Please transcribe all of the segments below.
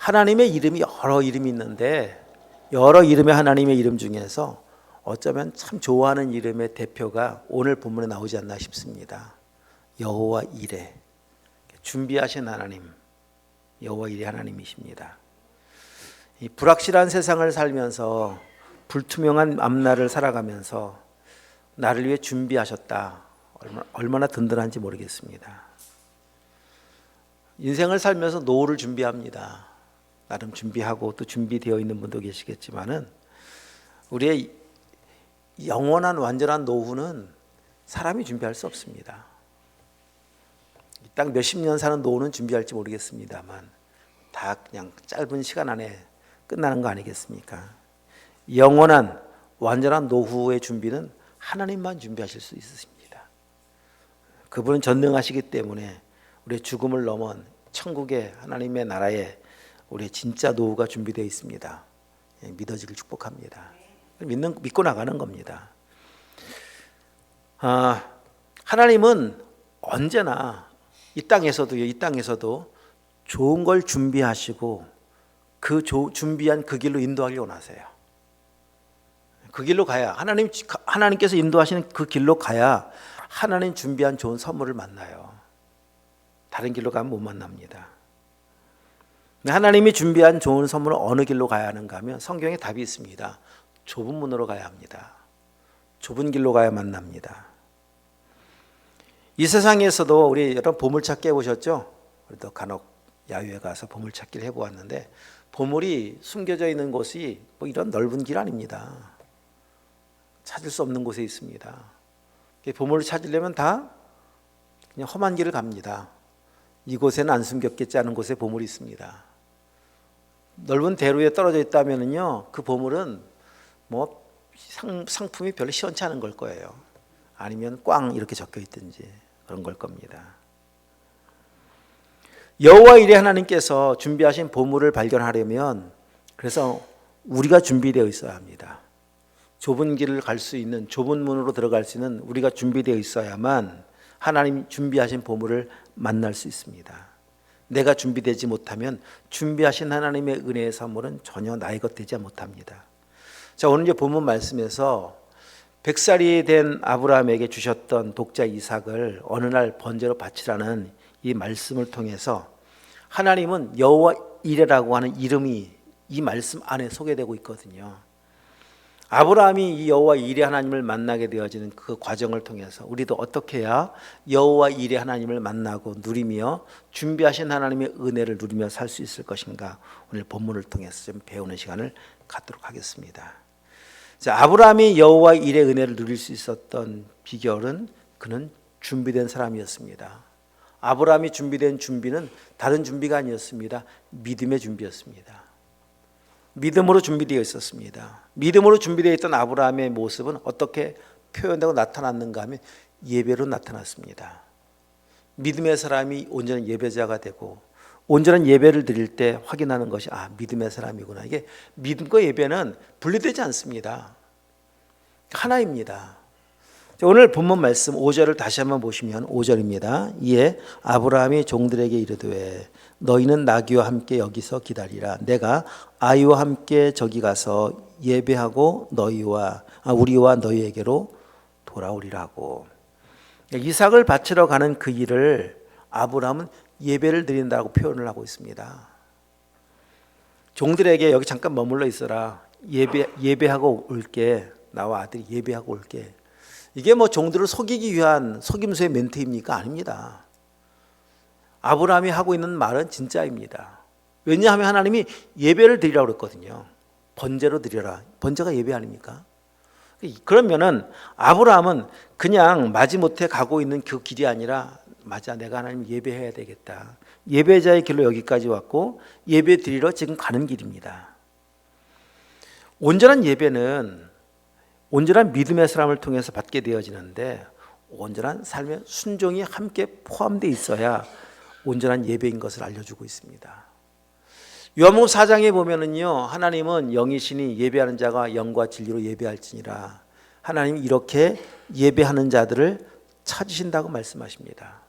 하나님의 이름이 여러 이름이 있는데 여러 이름의 하나님의 이름 중에서 어쩌면 참 좋아하는 이름의 대표가 오늘 본문에 나오지 않나 싶습니다. 여호와 이레, 준비하신 하나님, 여호와 이레 하나님이십니다. 이 불확실한 세상을 살면서 불투명한 앞날을 살아가면서 나를 위해 준비하셨다. 얼마나 든든한지 모르겠습니다. 인생을 살면서 노후를 준비합니다. 나름 준비하고 또 준비되어 있는 분도 계시겠지만은 우리의 영원한 완전한 노후는 사람이 준비할 수 없습니다. 이 땅 몇십 년 사는 노후는 준비할지 모르겠습니다만 다 그냥 짧은 시간 안에 끝나는 거 아니겠습니까? 영원한 완전한 노후의 준비는 하나님만 준비하실 수 있으십니다. 그분은 전능하시기 때문에 우리의 죽음을 넘은 천국의 하나님의 나라에 우리의 진짜 노후가 준비되어 있습니다. 믿어지길 축복합니다. 믿고 나가는 겁니다. 하나님은 언제나 이 땅에서도 좋은 걸 준비하시고 그 준비한 그 길로 인도하길 원하세요. 그 길로 가야 하나님께서 인도하시는 그 길로 가야 하나님 준비한 좋은 선물을 만나요. 다른 길로 가면 못 만납니다. 하나님이 준비한 좋은 선물은 어느 길로 가야 하는가 하면 성경에 답이 있습니다. 좁은 문으로 가야 합니다. 좁은 길로 가야 만납니다. 이 세상에서도 우리 여러분 보물찾기 해보셨죠? 우리도 간혹 야유회 가서 보물찾기를 해보았는데 보물이 숨겨져 있는 곳이 뭐 이런 넓은 길 아닙니다. 찾을 수 없는 곳에 있습니다. 보물을 찾으려면 다 그냥 험한 길을 갑니다. 이곳에는 안 숨겼겠지 않은 곳에 보물이 있습니다. 넓은 대로에 떨어져 있다면요, 그 보물은 뭐 상품이 별로 시원치 않은 걸 거예요. 아니면 꽝 이렇게 적혀 있든지 그런 걸 겁니다. 여호와 이레 하나님께서 준비하신 보물을 발견하려면 그래서 우리가 준비되어 있어야 합니다. 좁은 길을 갈 수 있는, 좁은 문으로 들어갈 수 있는 우리가 준비되어 있어야만 하나님 준비하신 보물을 만날 수 있습니다. 내가 준비되지 못하면 준비하신 하나님의 은혜의 선물은 전혀 나의 것 되지 못합니다. 자, 오늘 이제 본문 말씀에서 100살이 된 아브라함에게 주셨던 독자 이삭을 어느 날 번제로 바치라는 이 말씀을 통해서 하나님은 여호와 이레라고 하는 이름이 이 말씀 안에 소개되고 있거든요. 아브라함이 이 여호와 이레 하나님을 만나게 되어지는 그 과정을 통해서 우리도 어떻게 해야 여호와 이레 하나님을 만나고 누리며 준비하신 하나님의 은혜를 누리며 살 수 있을 것인가, 오늘 본문을 통해서 좀 배우는 시간을 갖도록 하겠습니다. 자, 아브라함이 여호와 이레 은혜를 누릴 수 있었던 비결은 그는 준비된 사람이었습니다. 아브라함이 준비된 준비는 다른 준비가 아니었습니다. 믿음의 준비였습니다. 믿음으로 준비되어 있었습니다. 믿음으로 준비되어 있던 아브라함의 모습은 어떻게 표현되고 나타났는가 하면 예배로 나타났습니다. 믿음의 사람이 온전한 예배자가 되고 온전한 예배를 드릴 때 확인하는 것이 믿음의 사람이구나. 이게 믿음과 예배는 분리되지 않습니다. 하나입니다. 오늘 본문 말씀 5절을 다시 한번 보시면 5절입니다. 이에 아브라함이 종들에게 이르되 너희는 나귀와 함께 여기서 기다리라. 내가 아이와 함께 저기 가서 예배하고 우리와 너희에게로 돌아오리라 하고, 이삭을 바치러 가는 그 일을 아브라함은 예배를 드린다고 표현을 하고 있습니다. 종들에게 여기 잠깐 머물러 있어라. 예배하고 올게. 나와 아들이 예배하고 올게. 이게 뭐 종들을 속이기 위한 속임수의 멘트입니까? 아닙니다. 아브라함이 하고 있는 말은 진짜입니다. 왜냐하면 하나님이 예배를 드리라고 그랬거든요. 번제로 드려라. 번제가 예배 아닙니까? 그러면은 아브라함은 그냥 마지못해 가고 있는 그 길이 아니라 맞아, 내가 하나님 예배해야 되겠다. 예배자의 길로 여기까지 왔고 예배 드리러 지금 가는 길입니다. 온전한 예배는 온전한 믿음의 사람을 통해서 받게 되어지는데 온전한 삶의 순종이 함께 포함되어 있어야 온전한 예배인 것을 알려주고 있습니다. 요한복음 4장에 보면은요, 하나님은 영이시니 예배하는 자가 영과 진리로 예배할지니라. 하나님이 이렇게 예배하는 자들을 찾으신다고 말씀하십니다.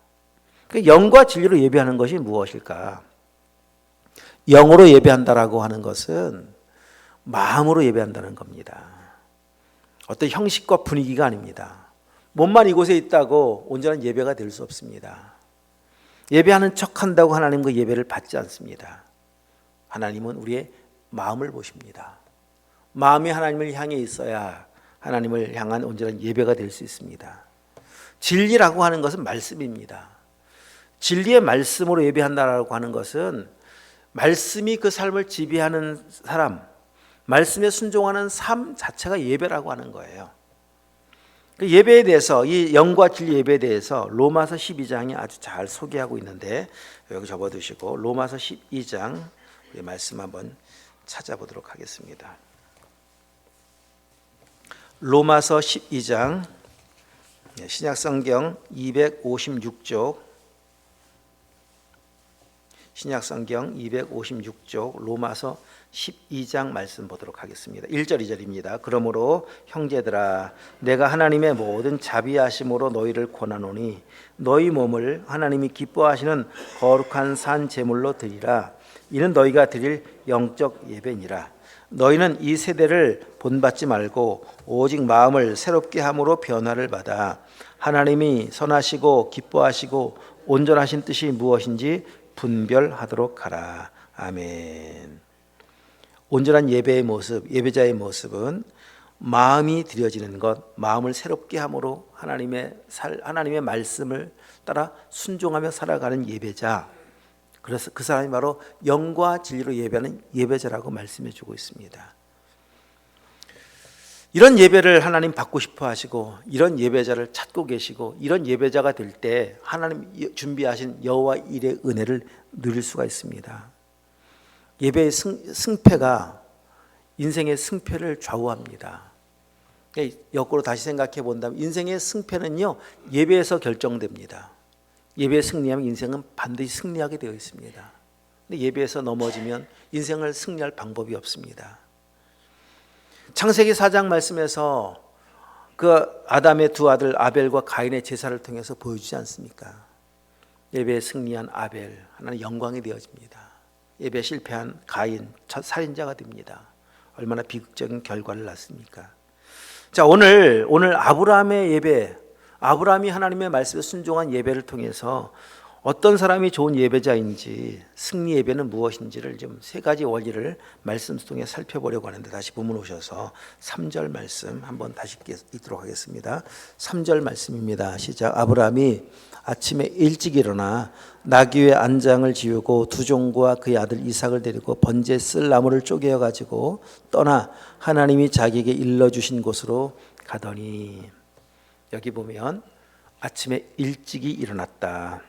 영과 진리로 예배하는 것이 무엇일까? 영으로 예배한다라고 하는 것은 마음으로 예배한다는 겁니다. 어떤 형식과 분위기가 아닙니다. 몸만 이곳에 있다고 온전한 예배가 될 수 없습니다. 예배하는 척한다고 하나님 그 예배를 받지 않습니다. 하나님은 우리의 마음을 보십니다. 마음이 하나님을 향해 있어야 하나님을 향한 온전한 예배가 될 수 있습니다. 진리라고 하는 것은 말씀입니다. 진리의 말씀으로 예배한다라고 하는 것은 말씀이 그 삶을 지배하는 사람, 말씀에 순종하는 삶 자체가 예배라고 하는 거예요. 그 예배에 대해서, 이 영과 진리 예배에 대해서 로마서 12장이 아주 잘 소개하고 있는데 여기 접어두시고 로마서 12장 우리 말씀 한번 찾아보도록 하겠습니다. 로마서 12장 신약성경 256쪽 신약성경 256쪽 로마서 12장 말씀 보도록 하겠습니다. 1절 2절입니다. 그러므로 형제들아 내가 하나님의 모든 자비하심으로 너희를 권하노니 너희 몸을 하나님이 기뻐하시는 거룩한 산 제물로 드리라. 이는 너희가 드릴 영적 예배니라. 너희는 이 세대를 본받지 말고 오직 마음을 새롭게 함으로 변화를 받아 하나님이 선하시고 기뻐하시고 온전하신 뜻이 무엇인지 분별하도록 하라. 아멘. 온전한 예배의 모습, 예배자의 모습은 마음이 드려지는 것, 마음을 새롭게 함으로 하나님의 말씀을 따라 순종하며 살아가는 예배자. 그래서 그 사람이 바로 영과 진리로 예배하는 예배자라고 말씀해 주고 있습니다. 이런 예배를 하나님 받고 싶어 하시고 이런 예배자를 찾고 계시고 이런 예배자가 될 때 하나님 준비하신 여호와 일의 은혜를 누릴 수가 있습니다. 예배의 승패가 인생의 승패를 좌우합니다. 역으로 다시 생각해 본다면 인생의 승패는요 예배에서 결정됩니다. 예배에 승리하면 인생은 반드시 승리하게 되어 있습니다. 근데 예배에서 넘어지면 인생을 승리할 방법이 없습니다. 창세기 4장 말씀에서 그 아담의 두 아들 아벨과 가인의 제사를 통해서 보여주지 않습니까? 예배에 승리한 아벨 하나님 영광이 되어집니다. 예배에 실패한 가인 첫 살인자가 됩니다. 얼마나 비극적인 결과를 낳습니까? 자, 오늘 아브라함의 예배, 아브라함이 하나님의 말씀에 순종한 예배를 통해서 어떤 사람이 좋은 예배자인지 승리 예배는 무엇인지를 좀 세 가지 원리를 말씀 통해 살펴보려고 하는데 다시 본문 오셔서 3절 말씀 한번 다시 읽도록 하겠습니다. 3절 말씀입니다. 시작. 아브라함이 아침에 일찍 일어나 나귀의 안장을 지우고 두 종과 그의 아들 이삭을 데리고 번제에 쓸 나무를 쪼개어 가지고 떠나 하나님이 자기에게 일러주신 곳으로 가더니 여기 보면 아침에 일찍이 일어났다.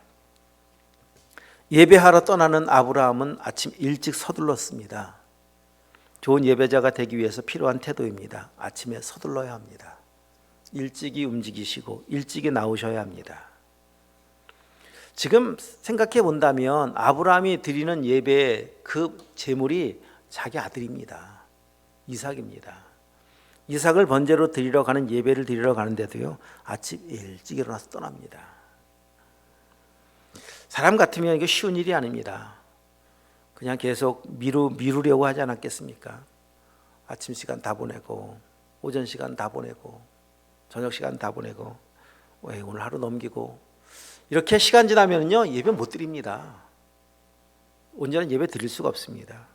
예배하러 떠나는 아브라함은 아침 일찍 서둘렀습니다. 좋은 예배자가 되기 위해서 필요한 태도입니다. 아침에 서둘러야 합니다. 일찍이 움직이시고 일찍이 나오셔야 합니다. 지금 생각해 본다면 아브라함이 드리는 예배의 그 제물이 자기 아들입니다. 이삭입니다. 이삭을 번제로 드리러 가는 예배를 드리러 가는데도요 아침 일찍 일어나서 떠납니다. 사람 같으면 이게 쉬운 일이 아닙니다. 그냥 계속 미루려고 하지 않았겠습니까? 아침 시간 다 보내고 오전 시간 다 보내고 저녁 시간 다 보내고 오늘 하루 넘기고 이렇게 시간 지나면요 예배 못 드립니다. 온전한 예배 드릴 수가 없습니다.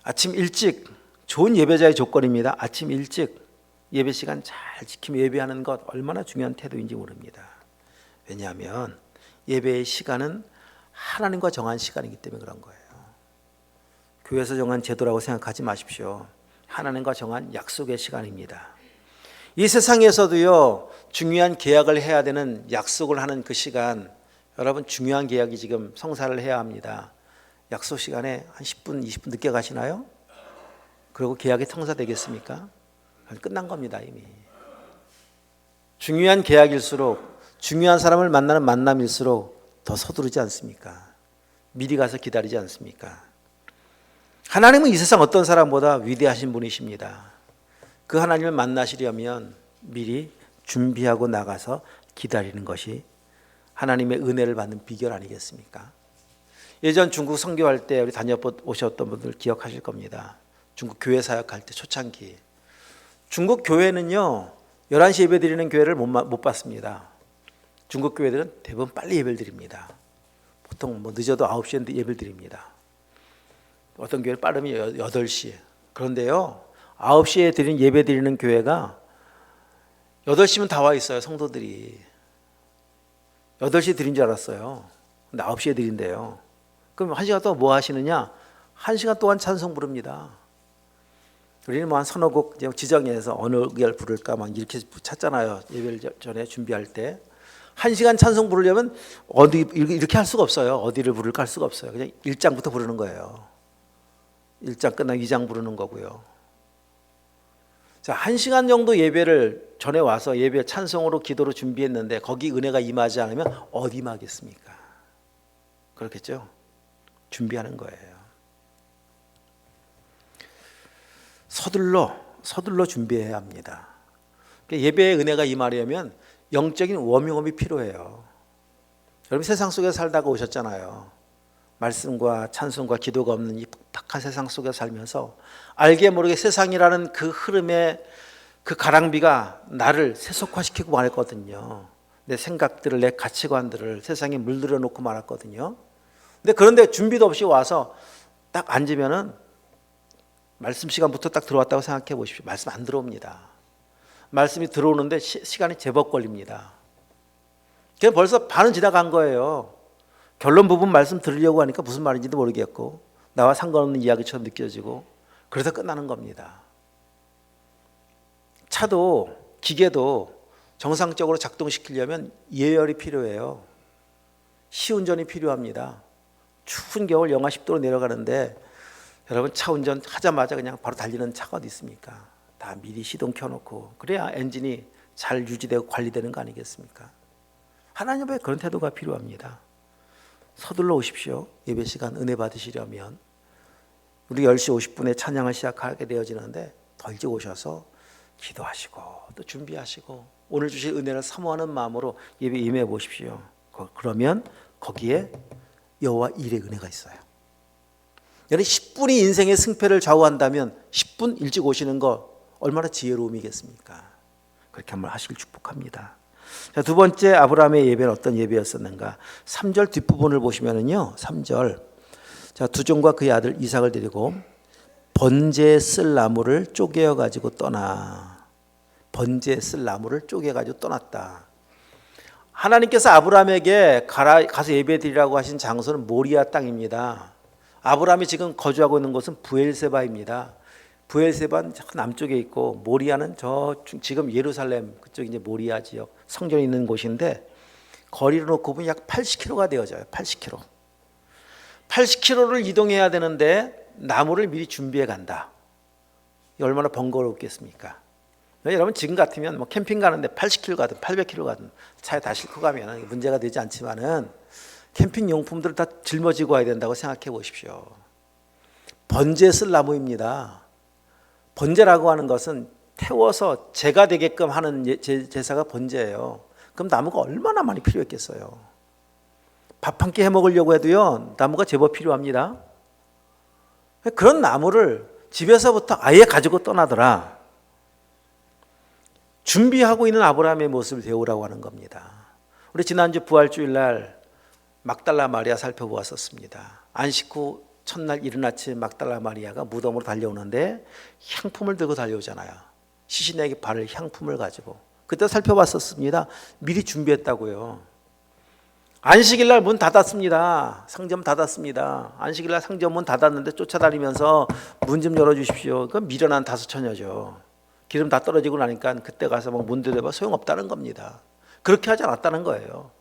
아침 일찍 좋은 예배자의 조건입니다. 아침 일찍 예배 시간 잘 지키며 예배하는 것 얼마나 중요한 태도인지 모릅니다. 왜냐하면 예배의 시간은 하나님과 정한 시간이기 때문에 그런 거예요. 교회에서 정한 제도라고 생각하지 마십시오. 하나님과 정한 약속의 시간입니다. 이 세상에서도요 중요한 계약을 해야 되는 약속을 하는 그 시간, 여러분 중요한 계약이 지금 성사를 해야 합니다. 약속 시간에 한 10분 20분 늦게 가시나요? 그리고 계약이 성사되겠습니까? 끝난 겁니다. 이미. 중요한 계약일수록 중요한 사람을 만나는 만남일수록 더 서두르지 않습니까? 미리 가서 기다리지 않습니까? 하나님은 이 세상 어떤 사람보다 위대하신 분이십니다. 그 하나님을 만나시려면 미리 준비하고 나가서 기다리는 것이 하나님의 은혜를 받는 비결 아니겠습니까? 예전 중국 선교할 때 우리 다녀오셨던 분들 기억하실 겁니다. 중국 교회 사역할 때 초창기 중국 교회는요 11시 예배 드리는 교회를 못 봤습니다. 중국 교회들은 대부분 빨리 예배를 드립니다. 보통 늦어도 9시에 예배를 드립니다. 어떤 교회는 빠르면 8시에. 그런데요 9시에 예배 드리는 교회가 8시면 다 와 있어요. 성도들이 8시에 드린 줄 알았어요. 근데 9시에 드린대요. 그럼 1시간 동안 뭐 하시느냐? 1시간 동안 찬송 부릅니다. 우리는 뭐 한 서너 곡 지정해서 어느 계열 부를까 막 이렇게 찾잖아요. 예배를 전에 준비할 때 1시간 찬송 부르려면 어디 이렇게 할 수가 없어요. 어디를 부를까 할 수가 없어요. 그냥 1장부터 부르는 거예요. 1장 끝나면 2장 부르는 거고요. 자, 1시간 정도 예배를 전에 와서 예배 찬송으로 기도로 준비했는데 거기 은혜가 임하지 않으면 어디 임하겠습니까? 그렇겠죠? 준비하는 거예요. 서둘러 준비해야 합니다. 예배의 은혜가 임하려면 영적인 워밍업이 필요해요. 여러분 세상 속에 살다가 오셨잖아요. 말씀과 찬송과 기도가 없는 이 팍팍한 세상 속에 살면서 알게 모르게 세상이라는 그 흐름의 그 가랑비가 나를 세속화시키고 말았거든요. 내 생각들을, 내 가치관들을 세상에 물들여 놓고 말았거든요. 근데 그런데 준비도 없이 와서 딱 앉으면은 말씀 시간부터 딱 들어왔다고 생각해 보십시오. 말씀 안 들어옵니다. 말씀이 들어오는데 시간이 제법 걸립니다. 그냥 벌써 반은 지나간 거예요. 결론 부분 말씀 들으려고 하니까 무슨 말인지도 모르겠고 나와 상관없는 이야기처럼 느껴지고 그래서 끝나는 겁니다. 차도 기계도 정상적으로 작동시키려면 예열이 필요해요. 시운전이 필요합니다. 추운 겨울 영하 10도로 내려가는데 여러분 차 운전하자마자 그냥 바로 달리는 차가 어디 있습니까? 다 미리 시동 켜놓고 그래야 엔진이 잘 유지되고 관리되는 거 아니겠습니까? 하나님 앞에 그런 태도가 필요합니다. 서둘러 오십시오. 예배 시간 은혜 받으시려면 우리 10시 50분에 찬양을 시작하게 되어지는데 더 일찍 오셔서 기도하시고 또 준비하시고 오늘 주실 은혜를 사모하는 마음으로 예배 임해 보십시오. 그러면 거기에 여호와 일의 은혜가 있어요. 여러분 10분이 인생의 승패를 좌우한다면 10분 일찍 오시는 거 얼마나 지혜로움이겠습니까? 그렇게 한번 하시길 축복합니다. 자, 두 번째 아브라함의 예배는 어떤 예배였었는가? 3절 뒷부분을 보시면은요. 3절. 자, 두 종과 그의 아들 이삭을 데리고 번제에 쓸 나무를 쪼개어 가지고 떠나. 번제에 쓸 나무를 쪼개 가지고 떠났다. 하나님께서 아브라함에게 가서 예배드리라고 하신 장소는 모리아 땅입니다. 아브라함이 지금 거주하고 있는 곳은 부엘세바입니다. 부엘세바는 남쪽에 있고 모리아는 지금 예루살렘 그쪽 이제 모리아 지역 성전이 있는 곳인데 거리로 놓고 보면 약 80km가 되어져요. 80km. 80km를 이동해야 되는데 나무를 미리 준비해 간다. 얼마나 번거롭겠습니까? 여러분 지금 같으면 뭐 캠핑 가는데 80km 가든 800km 가든 차에 다 싣고 가면 문제가 되지 않지만은 캠핑 용품들을 다 짊어지고 와야 된다고 생각해 보십시오. 번제에 쓸 나무입니다. 번제라고 하는 것은 태워서 제가 되게끔 하는 제사가 번제예요. 그럼 나무가 얼마나 많이 필요했겠어요. 밥 한 끼 해 먹으려고 해도요 나무가 제법 필요합니다. 그런 나무를 집에서부터 아예 가지고 떠나더라. 준비하고 있는 아브라함의 모습을 배우라고 하는 겁니다. 우리 지난주 부활주일날 막달라 마리아 살펴보았었습니다. 안식 후 첫날 이른 아침 막달라 마리아가 무덤으로 달려오는데 향품을 들고 달려오잖아요. 시신에게 바를 향품을 가지고. 그때 살펴봤었습니다. 미리 준비했다고요. 안식일날 문 닫았습니다. 상점 닫았습니다. 안식일날 상점 문 닫았는데 쫓아다니면서 문 좀 열어주십시오. 그건 미련한 다소처녀죠. 기름 다 떨어지고 나니까 그때 가서 막 문 두드려봐 소용없다는 겁니다. 그렇게 하지 않았다는 거예요.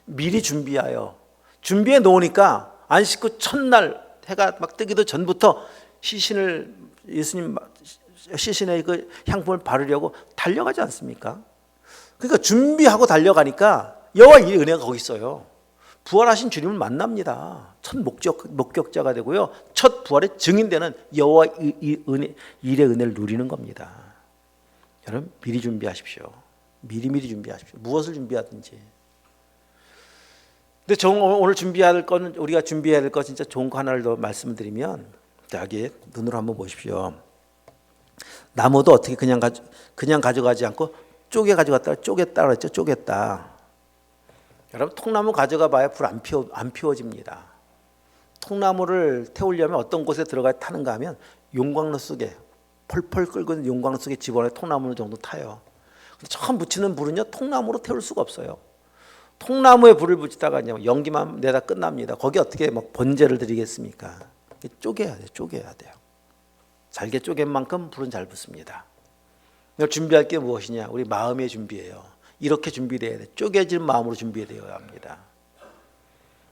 미리 준비해 놓으니까 안식 후 첫날 해가 막 뜨기도 전부터 예수님 시신에 그 향품을 바르려고 달려가지 않습니까? 그러니까 준비하고 달려가니까 여호와 이 은혜가 거기 있어요. 부활하신 주님을 만납니다. 첫 목격자가 되고요. 첫 부활의 증인되는 여호와 일의 은혜를 누리는 겁니다. 여러분 미리 준비하십시오. 미리 준비하십시오. 무엇을 준비하든지. 근데 오늘 준비해야 될 거는 우리가 준비해야 될 거 진짜 좋은 거 하나를 더 말씀을 드리면 여기 눈으로 한번 보십시오. 나무도 어떻게 그냥 가져가지 않고 쪼개 가져갔다 쪼갰다 그랬죠. 쪼갰다. 여러분 통나무 가져가 봐야 불 안 피워집니다. 통나무를 태우려면 어떤 곳에 들어가 타는가 하면 용광로 속에 펄펄 끓고 있는 용광로 속에 집어넣어 통나무 정도 타요. 근데 처음 붙이는 불은요 통나무로 태울 수가 없어요. 통나무에 불을 붙이다가 연기만 내다 끝납니다. 거기 어떻게 막 번제를 드리겠습니까? 쪼개야 돼요. 쪼개야 돼요. 잘게 쪼갠 만큼 불은 잘 붙습니다. 준비할 게 무엇이냐? 우리 마음의 준비예요. 이렇게 준비돼야 돼. 쪼개진 마음으로 준비되어야 합니다.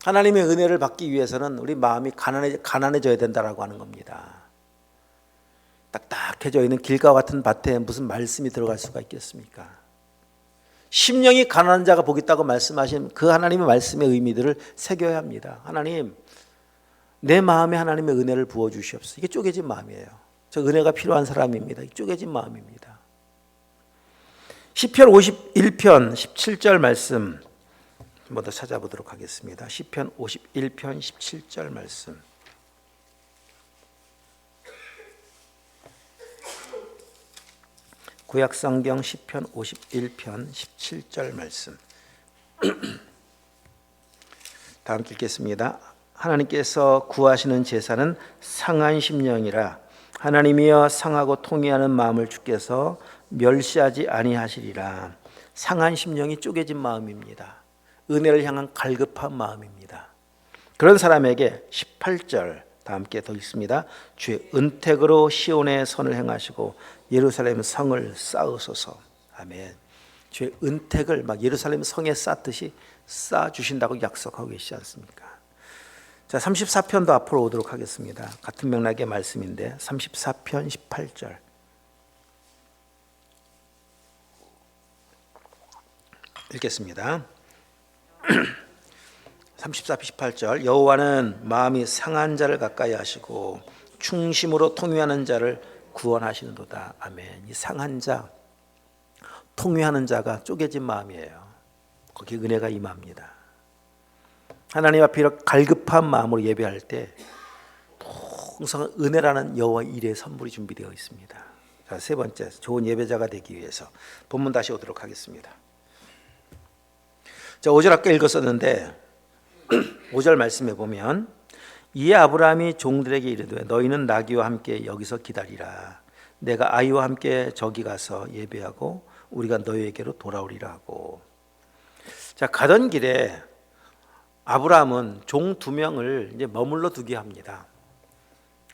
하나님의 은혜를 받기 위해서는 우리 마음이 가난해져야 된다라고 하는 겁니다. 딱딱해져 있는 길과 같은 밭에 무슨 말씀이 들어갈 수가 있겠습니까? 심령이 가난한 자가 복이 있다고 말씀하신 그 하나님의 말씀의 의미들을 새겨야 합니다. 하나님, 내 마음에 하나님의 은혜를 부어주시옵소서. 이게 쪼개진 마음이에요. 저 은혜가 필요한 사람입니다. 쪼개진 마음입니다. 시편 51편 17절 말씀 한번 더 찾아보도록 하겠습니다. 시편 51편 17절 말씀. 구약성경 시편 51편 17절 말씀. 다 함께 읽겠습니다. 하나님께서 구하시는 제사는 상한 심령이라. 하나님이여 상하고 통회하는 마음을 주께서 멸시하지 아니하시리라. 상한 심령이 쪼개진 마음입니다. 은혜를 향한 갈급한 마음입니다. 그런 사람에게 18절 다 함께 더 읽습니다. 주의 은택으로 시온의 선을 행하시고 예루살렘 성을 쌓으소서. 아멘. 주의 은택을 막 예루살렘 성에 쌓듯이 쌓아주신다고 약속하고 계시지 않습니까? 자, 34편도 앞으로 오도록 하겠습니다. 같은 맥락의 말씀인데 34편 18절 읽겠습니다. 34편 18절 여호와는 마음이 상한 자를 가까이 하시고 충심으로 통회하는 자를 구원하시는도다. 아멘. 이 상한 자, 통회하는 자가 쪼개진 마음이에요. 거기에 은혜가 임합니다. 하나님 앞에 이렇게 갈급한 마음으로 예배할 때 항상 은혜라는 여호와 일의 선물이 준비되어 있습니다. 자, 세 번째, 좋은 예배자가 되기 위해서 본문 다시 오도록 하겠습니다. 자, 5절 아까 읽었었는데 5절 말씀에 보면 이에 아브라함이 종들에게 이르되 너희는 나귀와 함께 여기서 기다리라. 내가 아이와 함께 저기 가서 예배하고 우리가 너희에게로 돌아오리라 하고. 자, 가던 길에 아브라함은 종 2명을 이제 머물러 두게 합니다.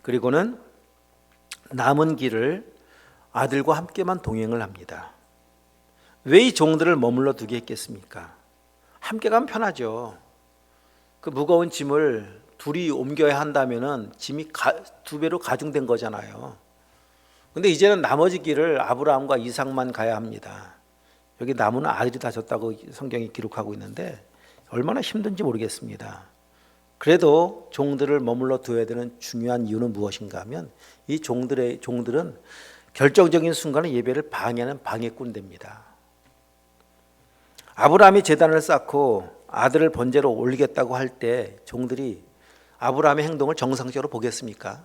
그리고는 남은 길을 아들과 함께만 동행을 합니다. 왜 이 종들을 머물러 두게 했겠습니까? 함께 가면 편하죠. 그 무거운 짐을 둘이 옮겨야 한다면은 짐이 2배로 가중된 거잖아요. 근데 이제는 나머지 길을 아브라함과 이삭만 가야 합니다. 여기 나무는 아들이 다졌다고 성경이 기록하고 있는데 얼마나 힘든지 모르겠습니다. 그래도 종들을 머물러 두어야 되는 중요한 이유는 무엇인가 하면 이 종들은 결정적인 순간에 예배를 방해하는 방해꾼입니다. 아브라함이 제단을 쌓고 아들을 번제로 올리겠다고 할 때 종들이 아브라함의 행동을 정상적으로 보겠습니까?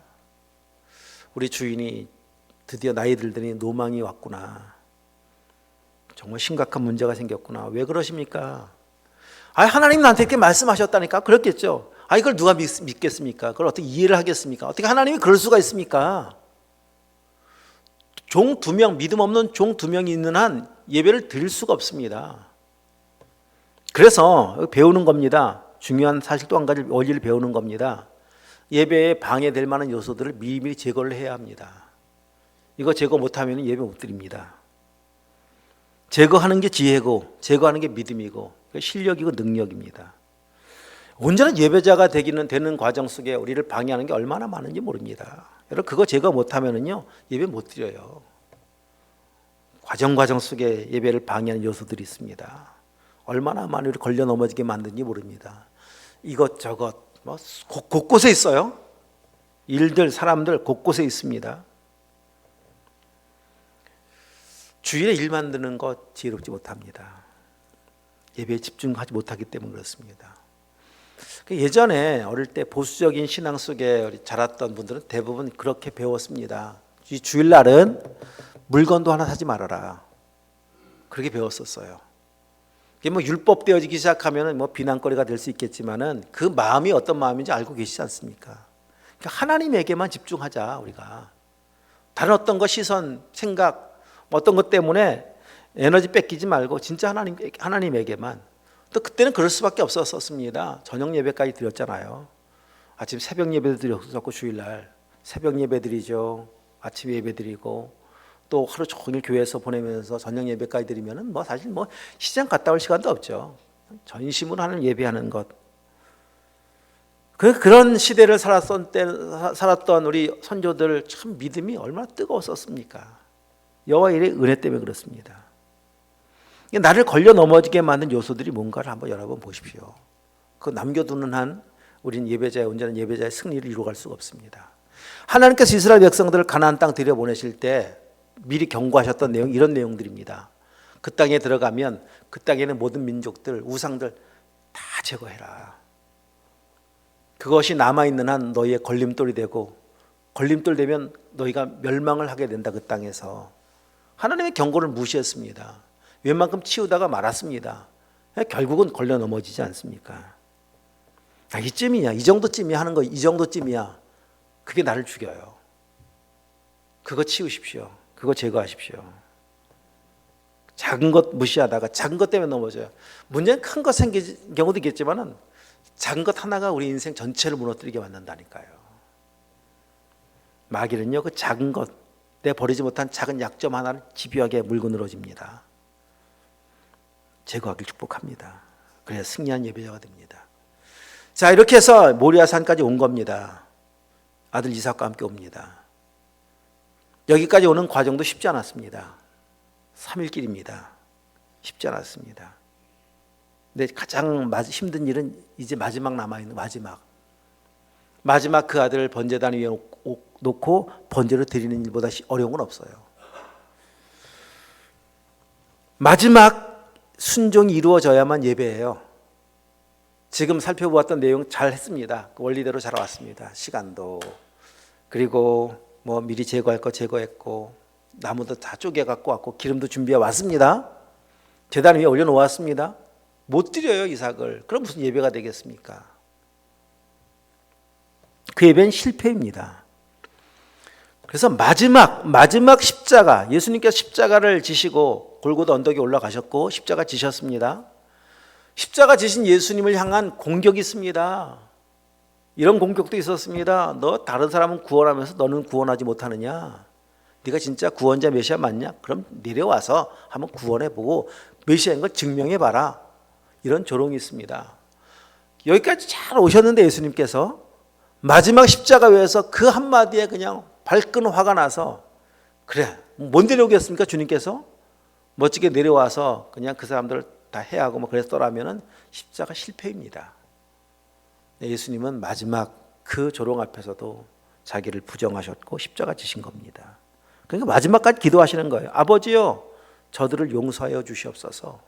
우리 주인이 드디어 나이 들더니 노망이 왔구나. 정말 심각한 문제가 생겼구나. 왜 그러십니까? 하나님 나한테 이렇게 말씀하셨다니까. 그렇겠죠. 이걸 누가 믿겠습니까? 그걸 어떻게 이해를 하겠습니까? 어떻게 하나님이 그럴 수가 있습니까? 종 2명, 믿음 없는 종 2명이 있는 한 예배를 드릴 수가 없습니다. 그래서 배우는 겁니다. 중요한 사실 또 한 가지 원리를 배우는 겁니다. 예배에 방해될 만한 요소들을 미리미리 제거를 해야 합니다. 이거 제거 못하면 예배 못 드립니다. 제거하는 게 지혜고 제거하는 게 믿음이고 실력이고 능력입니다. 온전한 예배자가 되는 과정 속에 우리를 방해하는 게 얼마나 많은지 모릅니다. 여러분 그거 제거 못하면은요 예배 못 드려요. 과정 속에 예배를 방해하는 요소들이 있습니다. 얼마나 많이 우리 걸려 넘어지게 만든지 모릅니다. 이것저것 곳곳에 있어요. 일들 사람들 곳곳에 있습니다. 주일에 일 만드는 것 지혜롭지 못합니다. 예배에 집중하지 못하기 때문에 그렇습니다. 예전에 어릴 때 보수적인 신앙 속에 자랐던 분들은 대부분 그렇게 배웠습니다. 이 주일날은 물건도 하나 사지 말아라. 그렇게 배웠었어요. 이게 뭐 율법되어지기 시작하면은 뭐 비난거리가 될 수 있겠지만은 그 마음이 어떤 마음인지 알고 계시지 않습니까? 그러니까 하나님에게만 집중하자 우리가. 다른 어떤 거 시선, 생각, 어떤 것 때문에 에너지 뺏기지 말고 진짜 하나님에게만. 또 그때는 그럴 수밖에 없었습니다. 저녁 예배까지 드렸잖아요. 아침 새벽 예배도 드렸었고 주일날 새벽 예배 드리죠. 아침 예배 드리고 또 하루 종일 교회에서 보내면서 저녁 예배까지 드리면은 뭐 사실 뭐 시장 갔다 올 시간도 없죠. 전심으로 하는 예배하는 것. 그런 시대를 살았던 우리 선조들 참 믿음이 얼마나 뜨거웠었습니까? 여호와의 은혜 때문에 그렇습니다. 나를 걸려 넘어지게 만든 요소들이 뭔가를 한번 여러분 보십시오. 그 남겨두는 한 우리는 온전한 예배자의 승리를 이루어갈 수가 없습니다. 하나님께서 이스라엘 백성들을 가나안 땅 들여보내실 때 미리 경고하셨던 내용 이런 내용들입니다. 그 땅에 들어가면 그 땅에는 모든 민족들, 우상들 다 제거해라. 그것이 남아있는 한 너희의 걸림돌이 되고 걸림돌 되면 너희가 멸망을 하게 된다. 그 땅에서 하나님의 경고를 무시했습니다. 웬만큼 치우다가 말았습니다. 결국은 걸려 넘어지지 않습니까? 이쯤이야, 이 정도쯤이야 하는 거, 이 정도쯤이야. 그게 나를 죽여요. 그거 치우십시오. 그거 제거하십시오. 작은 것 무시하다가 작은 것 때문에 넘어져요. 문제는 큰 것 생긴 경우도 있겠지만은 작은 것 하나가 우리 인생 전체를 무너뜨리게 만든다니까요. 마귀는요, 그 작은 것, 내 버리지 못한 작은 약점 하나를 집요하게 물고 늘어집니다. 제거하길 축복합니다. 그래야 승리한 예배자가 됩니다. 자, 이렇게 해서 모리아산까지 온 겁니다. 아들 이삭과 함께 옵니다. 여기까지 오는 과정도 쉽지 않았습니다. 3일 길입니다. 쉽지 않았습니다. 근데 가장 힘든 일은 이제 마지막 남아있는 마지막 그 아들을 번제단 위에 놓고 번제를 드리는 일보다 어려운 건 없어요. 마지막 순종이 이루어져야만 예배예요. 지금 살펴보았던 내용 잘 했습니다. 원리대로 잘 왔습니다. 시간도 그리고 뭐 미리 제거할 거 제거했고 나무도 다 쪼개 갖고 왔고 기름도 준비해 왔습니다. 제단 위에 올려놓았습니다. 못 드려요 이삭을. 그럼 무슨 예배가 되겠습니까? 그 예배는 실패입니다. 그래서 마지막 십자가, 예수님께서 십자가를 지시고 골고다 언덕에 올라가셨고 십자가 지셨습니다. 십자가 지신 예수님을 향한 공격이 있습니다. 이런 공격도 있었습니다. 너 다른 사람은 구원하면서 너는 구원하지 못하느냐? 네가 진짜 구원자 메시아 맞냐? 그럼 내려와서 한번 구원해보고 메시아인 걸 증명해봐라. 이런 조롱이 있습니다. 여기까지 잘 오셨는데 예수님께서 마지막 십자가 위에서 그 한마디에 그냥 발끈 화가 나서 그래 뭔 내려오겠습니까? 주님께서 멋지게 내려와서 그냥 그 사람들을 다 해하고 뭐 그랬더라면은 십자가 실패입니다. 예수님은 마지막 그 조롱 앞에서도 자기를 부정하셨고 십자가 지신 겁니다. 그러니까 마지막까지 기도하시는 거예요. 아버지요, 저들을 용서하여 주시옵소서.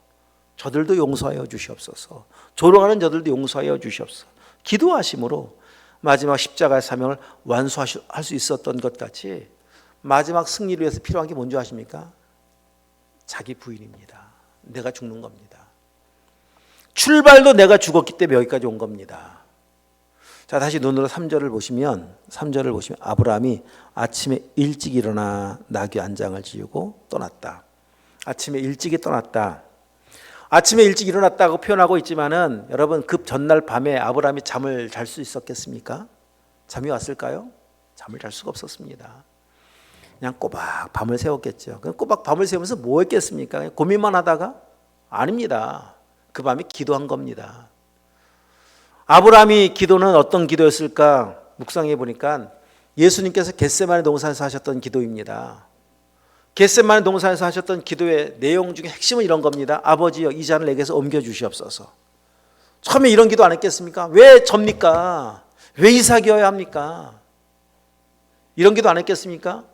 저들도 용서하여 주시옵소서. 조롱하는 저들도 용서하여 주시옵소서. 기도하심으로 마지막 십자가의 사명을 완수할 수 있었던 것 같이 마지막 승리를 위해서 필요한 게 뭔지 아십니까? 자기 부인입니다. 내가 죽는 겁니다. 출발도 내가 죽었기 때문에 여기까지 온 겁니다. 자, 다시 눈으로 3절을 보시면 아브라함이 아침에 일찍 일어나 나귀 한 장을 지우고 떠났다. 아침에 일찍이 떠났다. 아침에 일찍 일어났다고 표현하고 있지만은 여러분 그 전날 밤에 아브라함이 잠을 잘 수 있었겠습니까? 잠이 왔을까요? 잠을 잘 수가 없었습니다. 그냥 꼬박 밤을 새웠겠죠. 꼬박 밤을 새우면서 뭐 했겠습니까? 그냥 고민만 하다가? 아닙니다. 그 밤에 기도한 겁니다. 아브라함이 기도는 어떤 기도였을까? 묵상해 보니까 예수님께서 겟세마네 동산에서 하셨던 기도입니다. 겟세마네 동산에서 하셨던 기도의 내용 중에 핵심은 이런 겁니다. 아버지여, 이 잔을 내게서 옮겨 주시옵소서. 처음에 이런 기도 안 했겠습니까? 왜 접니까? 왜 이삭이어야 합니까? 이런 기도 안 했겠습니까?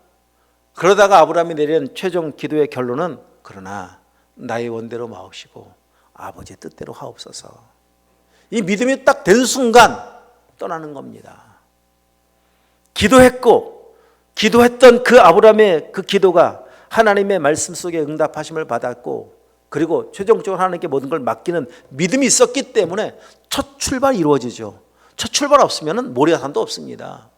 그러다가 아브라함이 내린 최종 기도의 결론은 그러나 나의 원대로 마옵시고 아버지의 뜻대로 하옵소서. 이 믿음이 딱 된 순간 떠나는 겁니다. 기도했던 그 아브라함의 그 기도가 하나님의 말씀 속에 응답하심을 받았고, 그리고 최종적으로 하나님께 모든 걸 맡기는 믿음이 있었기 때문에 첫 출발이 이루어지죠. 첫 출발 없으면 모리아산도 없습니다.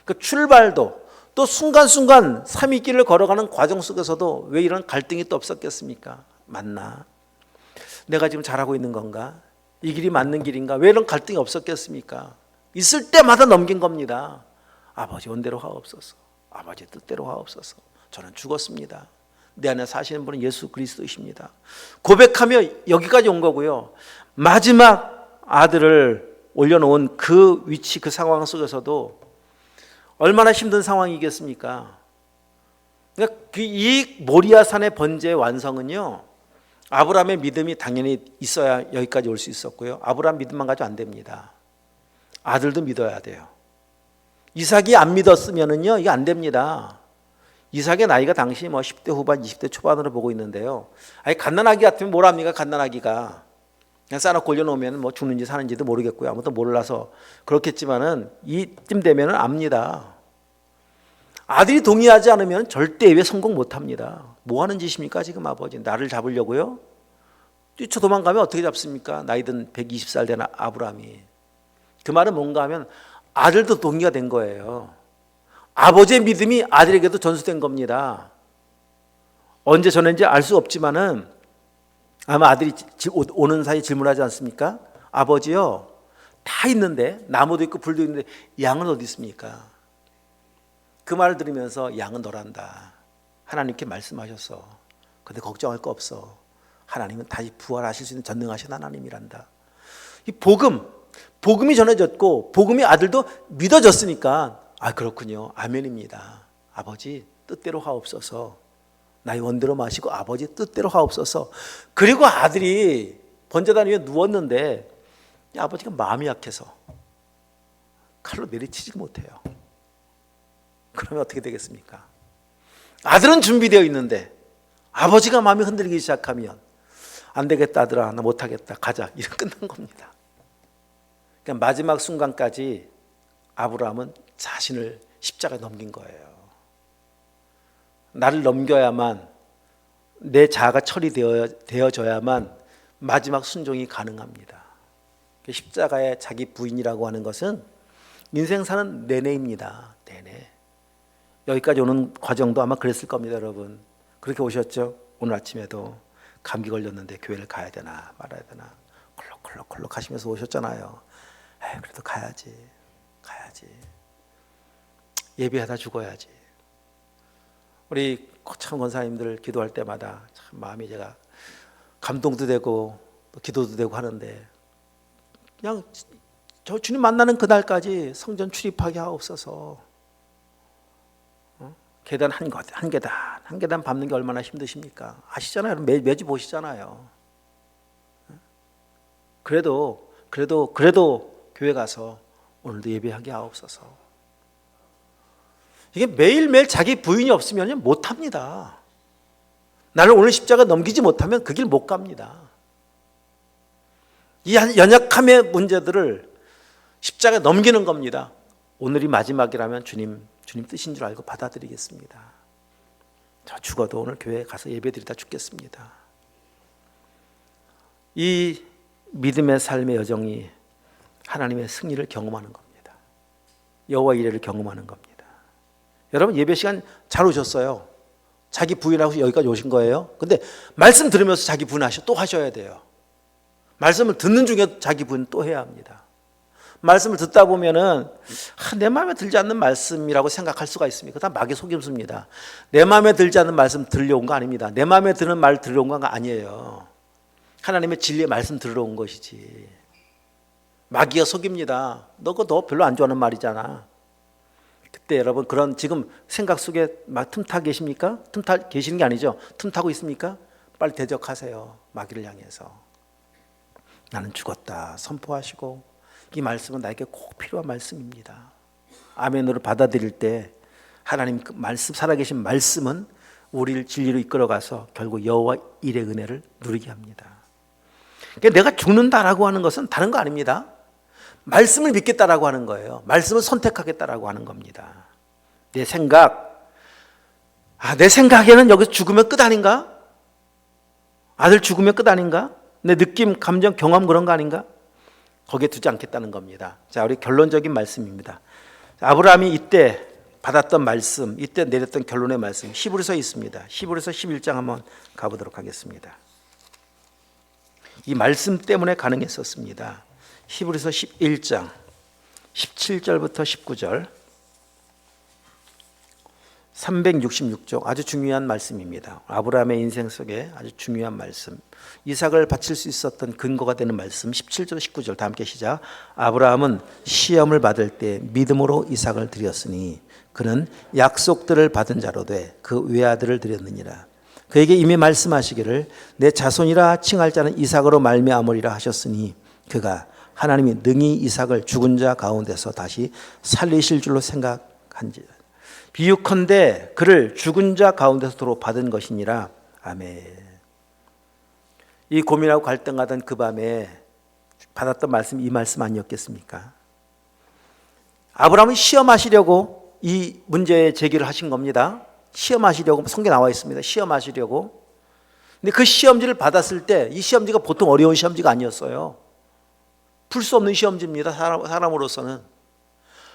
그 출발도 또 순간순간 삼위 길을 걸어가는 과정 속에서도 왜 이런 갈등이 또 없었겠습니까? 맞나? 내가 지금 잘하고 있는 건가? 이 길이 맞는 길인가? 왜 이런 갈등이 없었겠습니까? 있을 때마다 넘긴 겁니다. 아버지 원대로 하옵소서. 아버지 뜻대로 하옵소서. 저는 죽었습니다. 내 안에 사시는 분은 예수 그리스도이십니다. 고백하며 여기까지 온 거고요. 마지막 아들을 올려놓은 그 위치, 그 상황 속에서도 얼마나 힘든 상황이겠습니까? 그러니까 이 모리아산의 번제의 완성은요, 아브라함의 믿음이 당연히 있어야 여기까지 올 수 있었고요. 아브라함 믿음만 가지고 안 됩니다. 아들도 믿어야 돼요. 이삭이 안 믿었으면은요, 이게 안 됩니다. 이삭의 나이가 당시 10대 후반, 20대 초반으로 보고 있는데요. 아니, 갓난아기 같으면 뭘 합니까? 갓난아기가 그냥 싸놓고 올려놓으면 죽는지 사는지도 모르겠고요. 아무튼 몰라서 그렇겠지만은 이쯤 되면은 압니다. 아들이 동의하지 않으면 절대 예배 성공 못합니다. 뭐 하는 짓입니까? 지금 아버지 나를 잡으려고요? 뛰쳐 도망가면 어떻게 잡습니까? 나이든 120살 된 아브라함이. 그 말은 뭔가 하면 아들도 동의가 된 거예요. 아버지의 믿음이 아들에게도 전수된 겁니다. 언제 전했는지 알 수 없지만은 아마 아들이 오는 사이 질문하지 않습니까? 아버지요, 다 있는데 나무도 있고 불도 있는데 양은 어디 있습니까? 그 말을 들으면서 양은 너란다. 하나님께 말씀하셨어. 근데 걱정할 거 없어. 하나님은 다시 부활하실 수 있는 전능하신 하나님이란다. 이 복음이 전해졌고 복음이 아들도 믿어졌으니까 그렇군요. 아멘입니다. 아버지 뜻대로 하옵소서. 나의 원대로 마시고 아버지 뜻대로 하옵소서. 그리고 아들이 번제단 위에 누웠는데 아버지가 마음이 약해서 칼로 내리치지 못해요. 그러면 어떻게 되겠습니까? 아들은 준비되어 있는데 아버지가 마음이 흔들리기 시작하면 안 되겠다 아들아, 나 못하겠다, 가자, 이렇게 끝난 겁니다. 그러니까 마지막 순간까지 아브라함은 자신을 십자가에 넘긴 거예요. 나를 넘겨야만, 내 자아가 처리되어져야만 마지막 순종이 가능합니다. 십자가의 자기 부인이라고 하는 것은 인생 사는 내내입니다. 내내. 여기까지 오는 과정도 아마 그랬을 겁니다, 여러분. 그렇게 오셨죠? 오늘 아침에도 감기 걸렸는데 교회를 가야 되나 말아야 되나 콜록콜록 하시면서 오셨잖아요. 그래도 가야지. 예배하다 죽어야지. 우리 참 권사님들 기도할 때마다 참 마음이 제가 감동도 되고 또 기도도 되고 하는데, 그냥 저 주님 만나는 그날까지 성전 출입하게 하옵소서. 계단 한 계단 밟는 게 얼마나 힘드십니까? 아시잖아요. 매주 보시잖아요. 그래도 교회 가서 오늘도 예배하게 하옵소서. 이게 매일매일 자기 부인이 없으면 못합니다. 나를 오늘 십자가 넘기지 못하면 그 길 못 갑니다. 이 연약함의 문제들을 십자가에 넘기는 겁니다. 오늘이 마지막이라면 주님 뜻인 줄 알고 받아들이겠습니다. 저 죽어도 오늘 교회에 가서 예배드리다 죽겠습니다. 이 믿음의 삶의 여정이 하나님의 승리를 경험하는 겁니다. 여호와 이레를 경험하는 겁니다. 여러분 예배 시간 잘 오셨어요. 자기 부인하고 여기까지 오신 거예요. 근데 말씀 들으면서 자기 부인하셔 또 하셔야 돼요. 말씀을 듣는 중에 자기 부인 또 해야 합니다. 말씀을 듣다 보면은 내 마음에 들지 않는 말씀이라고 생각할 수가 있습니다. 그다 마귀 속임수입니다. 내 마음에 들지 않는 말씀 들려온 거 아닙니다. 내 마음에 드는 말 들려온 거 아니에요. 하나님의 진리의 말씀 들으러 온 것이지. 마귀가 속입니다. 너 별로 안 좋아하는 말이잖아. 그때 여러분 그런 지금 생각 속에 막 틈타 계십니까? 틈타 계시는 게 아니죠. 틈타고 있습니까? 빨리 대적하세요. 마귀를 향해서. 나는 죽었다 선포하시고, 이 말씀은 나에게 꼭 필요한 말씀입니다. 아멘으로 받아들일 때 하나님 그 말씀, 살아계신 말씀은 우리를 진리로 이끌어가서 결국 여호와 일의 은혜를 누리게 합니다. 그러니까 내가 죽는다라고 하는 것은 다른 거 아닙니다. 말씀을 믿겠다라고 하는 거예요. 말씀을 선택하겠다라고 하는 겁니다. 내 생각, 내 생각에는 여기서 죽으면 끝 아닌가? 아들 죽으면 끝 아닌가? 내 느낌, 감정, 경험 그런 거 아닌가? 거기에 두지 않겠다는 겁니다. 자, 우리 결론적인 말씀입니다. 아브라함이 이때 받았던 말씀, 이때 내렸던 결론의 말씀, 히브리서에 있습니다. 히브리서 11장 한번 가보도록 하겠습니다. 이 말씀 때문에 가능했었습니다. 히브리서 11장 17절부터 19절 366쪽 아주 중요한 말씀입니다. 아브라함의 인생 속에 아주 중요한 말씀, 이삭을 바칠 수 있었던 근거가 되는 말씀 17절 19절 다 함께 시작. 아브라함은 시험을 받을 때 믿음으로 이삭을 드렸으니 그는 약속들을 받은 자로 돼 그 외아들을 드렸느니라. 그에게 이미 말씀하시기를 내 자손이라 칭할 자는 이삭으로 말미암으리라 하셨으니 그가 하나님이 능히 이삭을 죽은 자 가운데서 다시 살리실 줄로 생각한지라. 비유컨대 그를 죽은 자 가운데서 도로 받은 것이니라. 아멘. 이 고민하고 갈등하던 그 밤에 받았던 말씀, 이 말씀 아니었겠습니까? 아브라함은 시험하시려고 이 문제 제기를 하신 겁니다. 시험하시려고, 성경에 나와 있습니다. 시험하시려고. 근데 그 시험지를 받았을 때 이 시험지가 보통 어려운 시험지가 아니었어요. 풀 수 없는 시험지입니다. 사람으로서는.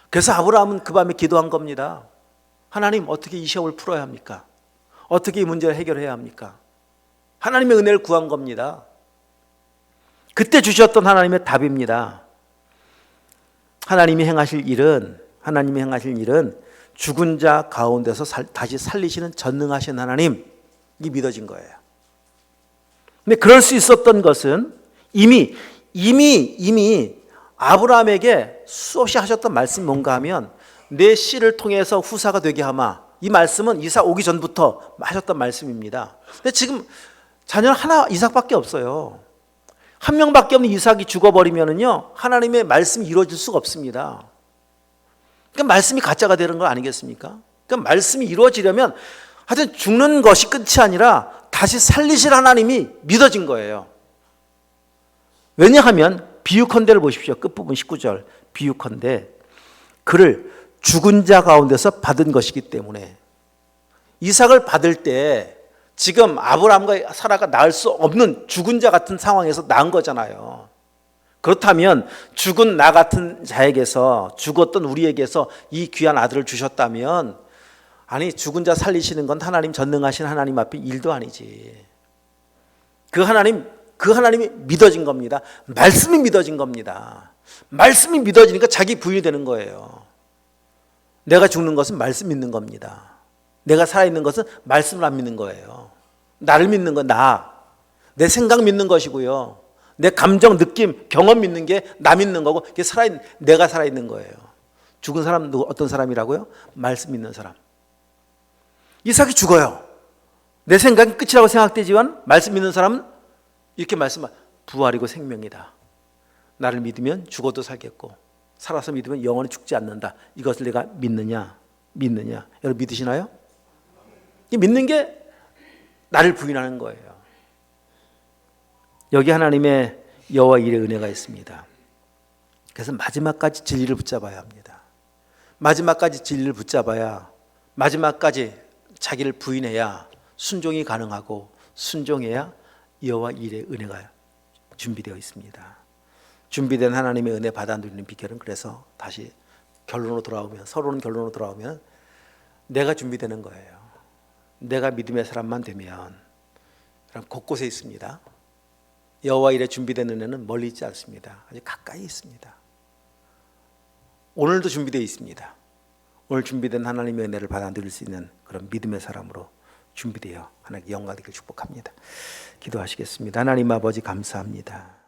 그래서 아브라함은 그 밤에 기도한 겁니다. 하나님, 어떻게 이 시험을 풀어야 합니까? 어떻게 이 문제를 해결해야 합니까? 하나님의 은혜를 구한 겁니다. 그때 주셨던 하나님의 답입니다. 하나님이 행하실 일은 죽은 자 가운데서 다시 살리시는 전능하신 하나님이 믿어진 거예요. 근데 그럴 수 있었던 것은 이미 아브라함에게 수없이 하셨던 말씀이 뭔가 하면 내 씨를 통해서 후사가 되게 하마. 이 말씀은 이삭 오기 전부터 하셨던 말씀입니다. 근데 지금 자녀는 하나, 이삭밖에 없어요. 한 명밖에 없는 이삭이 죽어버리면은요, 하나님의 말씀이 이루어질 수가 없습니다. 그러니까 말씀이 가짜가 되는 거 아니겠습니까? 그러니까 말씀이 이루어지려면 하여튼 죽는 것이 끝이 아니라 다시 살리실 하나님이 믿어진 거예요. 왜냐하면 비유컨대를 보십시오. 끝부분 19절. 비유컨대 그를 죽은 자 가운데서 받은 것이기 때문에 이삭을 받을 때 지금 아브라함과 사라가 낳을 수 없는 죽은 자 같은 상황에서 낳은 거잖아요. 그렇다면 죽은 나 같은 자에게서, 죽었던 우리에게서 이 귀한 아들을 주셨다면, 아니 죽은 자 살리시는 건 하나님, 전능하신 하나님 앞에 일도 아니지. 그 하나님이 믿어진 겁니다. 말씀이 믿어진 겁니다. 말씀이 믿어지니까 자기 부인이 되는 거예요. 내가 죽는 것은 말씀 믿는 겁니다. 내가 살아있는 것은 말씀을 안 믿는 거예요. 나를 믿는 건 내 생각 믿는 것이고요. 내 감정, 느낌, 경험 믿는 게 나 믿는 거고, 그게 내가 살아있는 거예요. 죽은 사람, 어떤 사람이라고요? 말씀 믿는 사람. 이삭이 죽어요. 내 생각이 끝이라고 생각되지만 말씀 믿는 사람은 이렇게 말씀하죠. 부활이고 생명이다. 나를 믿으면 죽어도 살겠고 살아서 믿으면 영원히 죽지 않는다. 이것을 내가 믿느냐? 여러분 믿으시나요? 믿는 게 나를 부인하는 거예요. 여기 하나님의 여호와 일의 은혜가 있습니다. 그래서 마지막까지 진리를 붙잡아야 합니다. 마지막까지 진리를 붙잡아야, 마지막까지 자기를 부인해야 순종이 가능하고, 순종해야 여호와 일의 은혜가 준비되어 있습니다. 준비된 하나님의 은혜 받아 누리는 비결은, 그래서 다시 서로는 결론으로 돌아오면 내가 준비되는 거예요. 내가 믿음의 사람만 되면 곳곳에 있습니다. 여호와 일에 준비된 은혜는 멀리 있지 않습니다. 아주 가까이 있습니다. 오늘도 준비되어 있습니다. 오늘 준비된 하나님의 은혜를 받아 누릴 수 있는 그런 믿음의 사람으로 준비되어 하나님께 영광 되길 축복합니다. 기도하시겠습니다. 하나님 아버지 감사합니다.